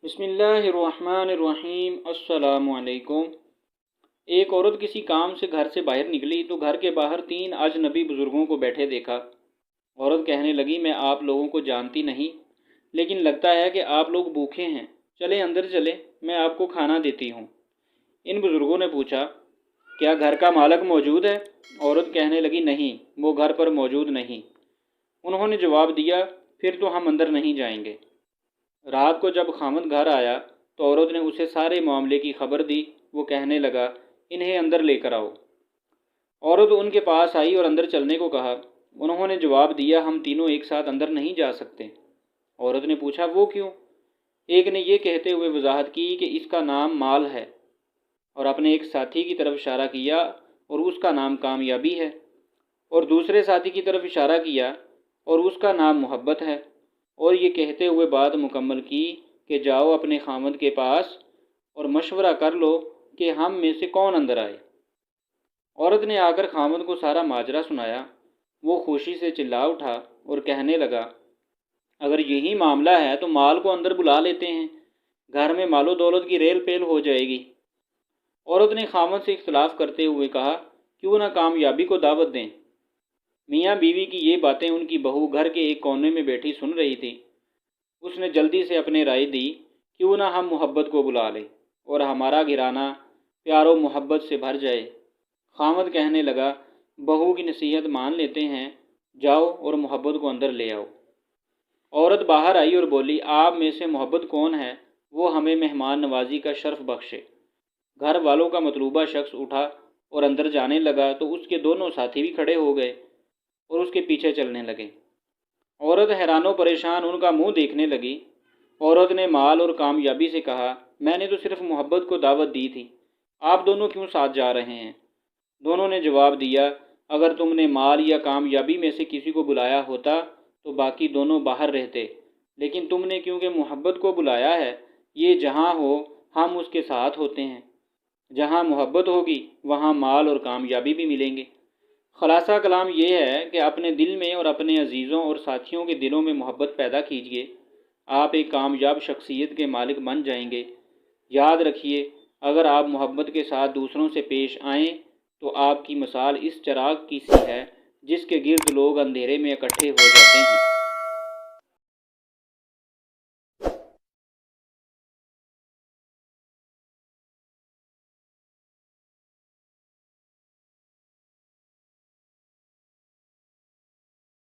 بسم اللہ الرحمن الرحیم۔ السلام علیکم۔ ایک عورت کسی کام سے گھر سے باہر نکلی تو گھر کے باہر 3 اجنبی بزرگوں کو بیٹھے دیکھا۔ عورت کہنے لگی، میں آپ لوگوں کو جانتی نہیں، لیکن لگتا ہے کہ آپ لوگ بھوکے ہیں، چلیں اندر چلیں، میں آپ کو کھانا دیتی ہوں۔ ان بزرگوں نے پوچھا، کیا گھر کا مالک موجود ہے؟ عورت کہنے لگی، نہیں، وہ گھر پر موجود نہیں۔ انہوں نے جواب دیا، پھر تو ہم اندر نہیں جائیں گے۔ رات کو جب خاوند گھر آیا تو عورت نے اسے سارے معاملے کی خبر دی۔ وہ کہنے لگا، انہیں اندر لے کر آؤ۔ عورت ان کے پاس آئی اور اندر چلنے کو کہا۔ انہوں نے جواب دیا، ہم تینوں ایک ساتھ اندر نہیں جا سکتے۔ عورت نے پوچھا، وہ کیوں؟ ایک نے یہ کہتے ہوئے وضاحت کی کہ اس کا نام مال ہے، اور اپنے ایک ساتھی کی طرف اشارہ کیا اور اس کا نام کامیابی ہے، اور دوسرے ساتھی کی طرف اشارہ کیا اور اس کا نام محبت ہے، اور یہ کہتے ہوئے بات مکمل کی کہ جاؤ اپنے خاوند کے پاس اور مشورہ کر لو کہ ہم میں سے کون اندر آئے۔ عورت نے آ کر خاوند کو سارا ماجرا سنایا۔ وہ خوشی سے چلا اٹھا اور کہنے لگا، اگر یہی معاملہ ہے تو مال کو اندر بلا لیتے ہیں، گھر میں مال و دولت کی ریل پیل ہو جائے گی۔ عورت نے خاوند سے اختلاف کرتے ہوئے کہا، کیوں نہ کامیابی کو دعوت دیں۔ میاں بیوی کی یہ باتیں ان کی بہو گھر کے ایک کونے میں بیٹھی سن رہی تھی۔ اس نے جلدی سے اپنے رائے دی، کیوں نہ ہم محبت کو بلا لیں اور ہمارا گھرانہ پیار و محبت سے بھر جائے۔ خاوند کہنے لگا، بہو کی نصیحت مان لیتے ہیں، جاؤ اور محبت کو اندر لے آؤ۔ عورت باہر آئی اور بولی، آپ میں سے محبت کون ہے؟ وہ ہمیں مہمان نوازی کا شرف بخشے۔ گھر والوں کا مطلوبہ شخص اٹھا اور اندر جانے لگا تو اس کے دونوں ساتھی بھی کھڑے ہو گئے اور اس کے پیچھے چلنے لگے۔ عورت حیران و پریشان ان کا منہ دیکھنے لگی۔ عورت نے مال اور کامیابی سے کہا، میں نے تو صرف محبت کو دعوت دی تھی، آپ دونوں کیوں ساتھ جا رہے ہیں؟ دونوں نے جواب دیا، اگر تم نے مال یا کامیابی میں سے کسی کو بلایا ہوتا تو باقی دونوں باہر رہتے، لیکن تم نے کیونکہ محبت کو بلایا ہے، یہ جہاں ہو ہم اس کے ساتھ ہوتے ہیں۔ جہاں محبت ہوگی وہاں مال اور کامیابی بھی ملیں گے۔ خلاصہ کلام یہ ہے کہ اپنے دل میں اور اپنے عزیزوں اور ساتھیوں کے دلوں میں محبت پیدا کیجیے، آپ ایک کامیاب شخصیت کے مالک بن جائیں گے۔ یاد رکھیے، اگر آپ محبت کے ساتھ دوسروں سے پیش آئیں تو آپ کی مثال اس چراغ کی سی ہے جس کے گرد لوگ اندھیرے میں اکٹھے ہو جاتے ہیں۔